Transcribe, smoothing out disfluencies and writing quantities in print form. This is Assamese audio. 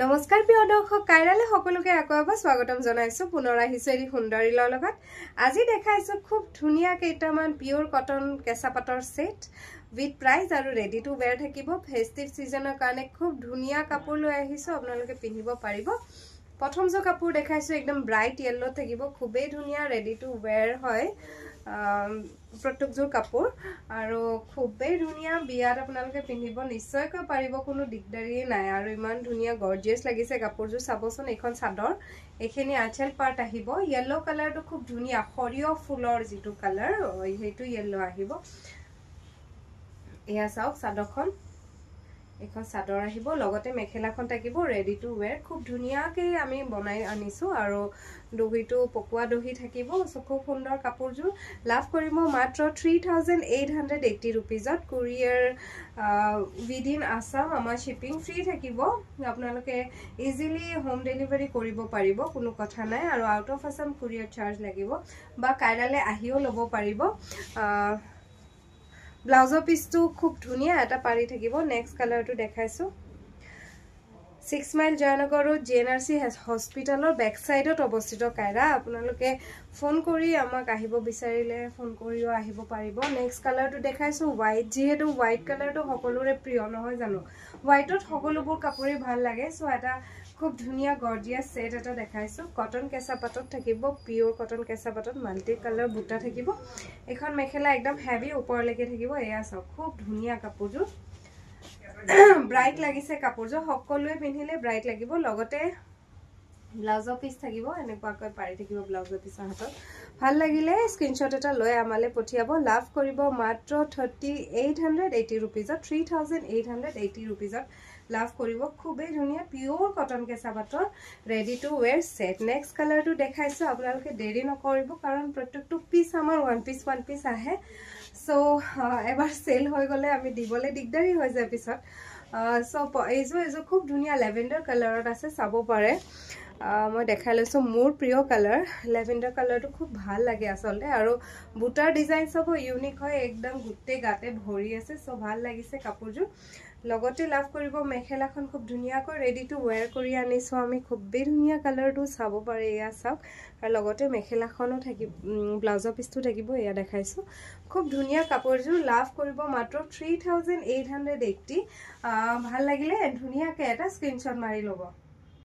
নমস্কাৰ প্ৰিয় দৰ্শক কাইৰালে সকলোকে আকৌ এবাৰ স্বাগতম জনাইছো পুনৰ আহিছো এৰি সুন্দৰীলৰ লগত আজি দেখাইছো খুব ধুনিয়া কেইটামান পিওৰ কটন কেঁচা পাটৰ সেট উইথ প্ৰাইস আৰু ৰেডি টু वेयर থাকিব ফেস্টিভ সিজনৰ কাৰণে খুব ধুনিয়া কাপোৰ লৈ আহিছো আপোনালোকে পিন্ধিব পাৰিব প্ৰথম যে কাপোৰ দেখাইছো একদম ব্ৰাইট yellow থাকিব খুবেই ধুনিয়া ৰেডি টু वेयर হয় প্ৰত্যেকজোৰ কাপোৰ আৰু খুবেই ধুনিয়া বিয়াত আপোনালোকে পিন্ধিব নিশ্চয়কৈ পাৰিব কোনো দিগদাৰী নাই আৰু ইমান ধুনিয়া গৰ্জিয়াস লাগিছে কাপোৰজোৰ চাবচোন এখন চাদৰ এখিনি আঁচল পাৰ্ট আহিব yellow কালাৰটো খুব ধুনিয়া খৰিয় ফুলৰ যেটো কালাৰ হেইটো yellow আহিব এয়া চাওক চাদৰখন এখন চাদৰ আহিব লগতে মেখেলাখন থাকিব ৰেডি টু वेयर খুব ধুনিয়াকৈ আমি বনাই আনিছো আৰু দহিটো পকোৱা দহি থাকিব খুব সুন্দৰ কাপোৰজোৰ লাভ কৰিব মাত্ৰ 3880 रुपीजত কুৰিয়াৰ উইদিন আসাম আমাৰ শিপিং ফ্ৰী থাকিব আপোনালোকে ইজিলি হোম ডেলিভাৰী কৰিব পাৰিব কোনো কথা নাই আৰু out of Assam courier charge লাগিব বা কাইৰালে আহিও লব পাৰিব ব্লাউজৰ পিসটো খুব ধুনিয়া এটা পাৰি থাকিব নেক্সট কালাৰটো দেখাইছো 6 মাইল জয়নগৰ জেএনআৰসি হস্পিটালৰ বেক সাইডত অৱস্থিত কাইৰা আপোনালোকে ফোন কৰি আমাক আহিব বিচাৰিলে ফোন কৰিও আহিব পাৰিব নেক্সট কালাৰটো দেখাইছো হোৱাইট যেহেতু হোৱাইট কালাৰটো সকলোৰে প্ৰিয় নহয় জানো হোৱাইটত সকলোবোৰ কাপোৰে ভাল লাগে সো এটা খুব ধুনিয়া গৰ্জিয়াস সেট এটা দেখাইছো কটন কেঁচা পাটত থাকিব পিওৰ কটন কেঁচা পাটত মাল্টি কালাৰ বুটা থাকিব এখন মেখেলা একদম হেভি ওপৰলৈকে থাকিব এয়া সব খুব ধুনিয়া কাপোৰজোৰ ব্ৰাইট লাগিছে কাপোৰজোৰ সকলোৱে পিন্ধিলে ব্ৰাইট লাগিব লগতে ব্লাউজৰ পিস থাকিব এনেকুৱাকৈ পাৰি থাকিব ব্লাউজৰ পিসৰ হাতত ভাল লাগিলে স্ক্ৰিনশ্বট এটা লৈ আমালে পঠিয়াব লাভ কৰিব মাত্ৰ 3880 रुपीजত 3880 रुपीजত লাভ কৰিব খুবেই ধুনিয়া পিওৰ কটন কেঁচা পাটৰ ready to wear set next কালাৰটো দেখাইছো আপোনালোকে দেৰি নকৰিব কাৰণ প্ৰত্যেকটো পিস আমাৰ ওয়ান পিস আহে সো এবাৰ সেল হৈ গলে আমি দিবলে দিগদাৰি হৈ যায় পিছত সো এইজো খুব ধুনিয়া লেভেন্ডাৰ কালাৰত আছে চাব পাৰে মই দেখাই লৈছো মোৰ প্ৰিয় কালাৰ লেভেন্ডাৰ কালাৰটো খুব ভাল লাগে আসলে আৰু বুটাৰ ডিজাইন সব ইউনিক হয় একদম গুটে গাতে ভৰি আছে সো ভাল লাগিছে কাপোৰজোৰ লগতে লাভ কৰিব মেখেলাখন খুব ধুনিয়াকৈ ৰেডি টু वेयर কৰি আনিছো আমি খুব ধুনিয়া কালাৰটো চাব পাৰে এয়া চাওক আৰু লগতে মেখেলাখনো থাকিব ব্লাউজৰ পিসটো থাকিব এয়া দেখাইছো খুব ধুনিয়া কাপোৰজোৰ লাভ কৰিব মাত্ৰ 3880 ভাল লাগিলে ধুনিয়াকৈ এটা স্ক্ৰিনশ্বট মাৰি লব